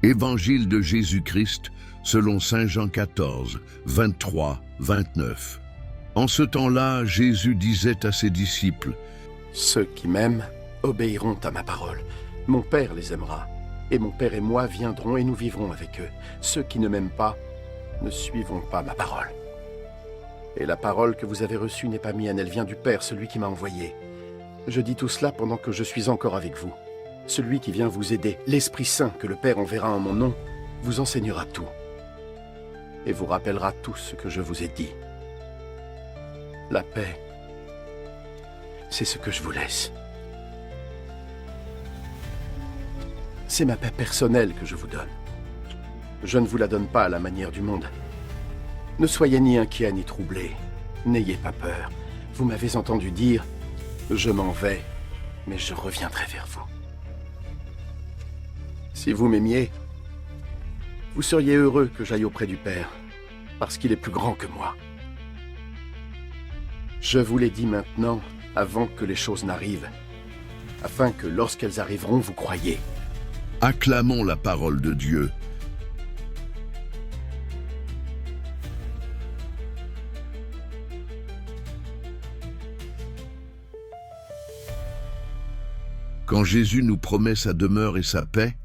Évangile de Jésus-Christ selon Saint Jean 14, 23, 29. En ce temps-là, Jésus disait à ses disciples, « Ceux qui m'aiment obéiront à ma parole. Mon Père les aimera, et mon Père et moi viendrons et nous vivrons avec eux. Ceux qui ne m'aiment pas ne suivront pas ma parole. Et la parole que vous avez reçue n'est pas mienne, elle vient du Père, celui qui m'a envoyé. Je dis tout cela pendant que je suis encore avec vous. Celui qui vient vous aider, l'Esprit Saint que le Père enverra en mon nom, vous enseignera tout et vous rappellera tout ce que je vous ai dit. La paix, c'est ce que je vous laisse. C'est ma paix personnelle que je vous donne. Je ne vous la donne pas à la manière du monde. Ne soyez ni inquiets ni troublés. N'ayez pas peur. Vous m'avez entendu dire, je m'en vais, mais je reviendrai vers vous. Si vous m'aimiez, vous seriez heureux que j'aille auprès du Père, parce qu'il est plus grand que moi. Je vous l'ai dit maintenant, avant que les choses n'arrivent, afin que lorsqu'elles arriveront, vous croyiez. acclamons la parole de Dieu. Quand Jésus nous promet sa demeure et sa paix,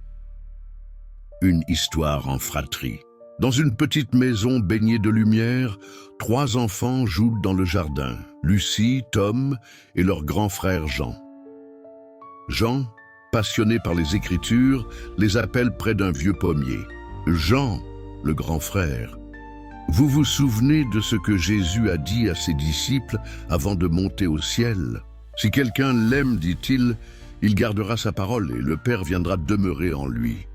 une histoire en fratrie. Dans une petite maison baignée de lumière, 3 enfants jouent dans le jardin, Lucie, Tom et leur grand frère Jean. Jean, passionné par les Écritures, les appelle près d'un vieux pommier. Jean, le grand frère. Vous vous souvenez de ce que Jésus a dit à ses disciples avant de monter au ciel? Si quelqu'un l'aime, dit-il, il gardera sa parole et le Père viendra demeurer en lui.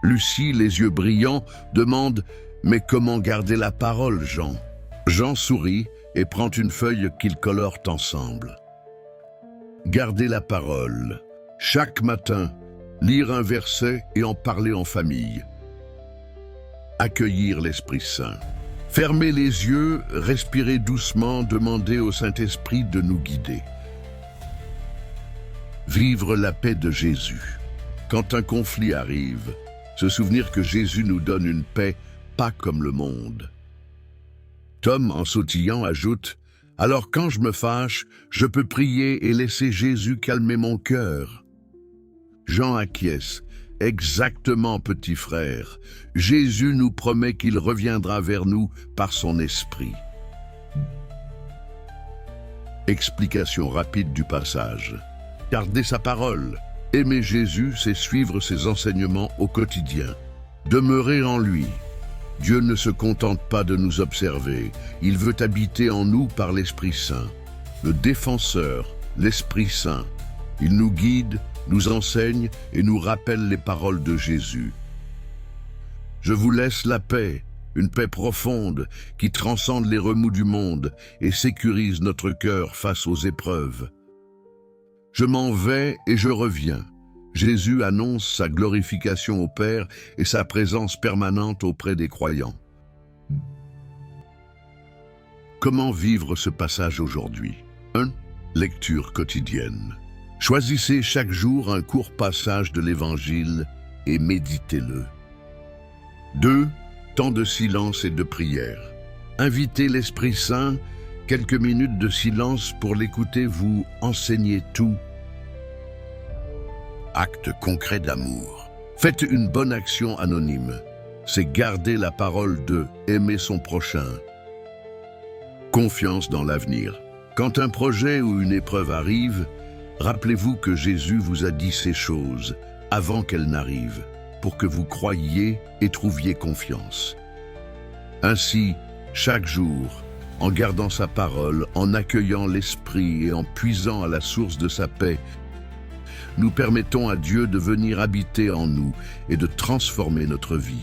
Lucie, les yeux brillants, demande « Mais comment garder la parole, Jean ?» Jean sourit et prend une feuille qu'ils colorent ensemble. Garder la parole. Chaque matin, lire un verset et en parler en famille. Accueillir l'Esprit Saint. Fermer les yeux, respirer doucement, demander au Saint-Esprit de nous guider. Vivre la paix de Jésus. Quand un conflit arrive, se souvenir que Jésus nous donne une paix pas comme le monde. Tom, en sautillant, ajoute « Alors quand je me fâche, je peux prier et laisser Jésus calmer mon cœur. » Jean acquiesce. « Exactement, petit frère. Jésus nous promet qu'il reviendra vers nous par son esprit. » Explication rapide du passage. Garder sa parole. Aimer Jésus, c'est suivre ses enseignements au quotidien. Demeurer en lui. Dieu ne se contente pas de nous observer. Il veut habiter en nous par l'Esprit Saint. Le défenseur, l'Esprit Saint. Il nous guide, nous enseigne et nous rappelle les paroles de Jésus. Je vous laisse la paix, une paix profonde qui transcende les remous du monde et sécurise notre cœur face aux épreuves. Je m'en vais et je reviens. Jésus annonce sa glorification au Père et sa présence permanente auprès des croyants. Comment vivre ce passage aujourd'hui? 1. Lecture quotidienne. Choisissez chaque jour un court passage de l'Évangile et méditez-le. 2. Temps de silence et de prière. Invitez l'Esprit Saint. Quelques minutes de silence pour l'écouter vous enseigner tout. Acte concret d'amour. Faites une bonne action anonyme. C'est garder la parole de aimer son prochain. Confiance dans l'avenir. Quand un projet ou une épreuve arrive, rappelez-vous que Jésus vous a dit ces choses avant qu'elles n'arrivent, pour que vous croyiez et trouviez confiance. Ainsi, chaque jour, en gardant sa parole, en accueillant l'Esprit et en puisant à la source de sa paix, nous permettons à Dieu de venir habiter en nous et de transformer notre vie.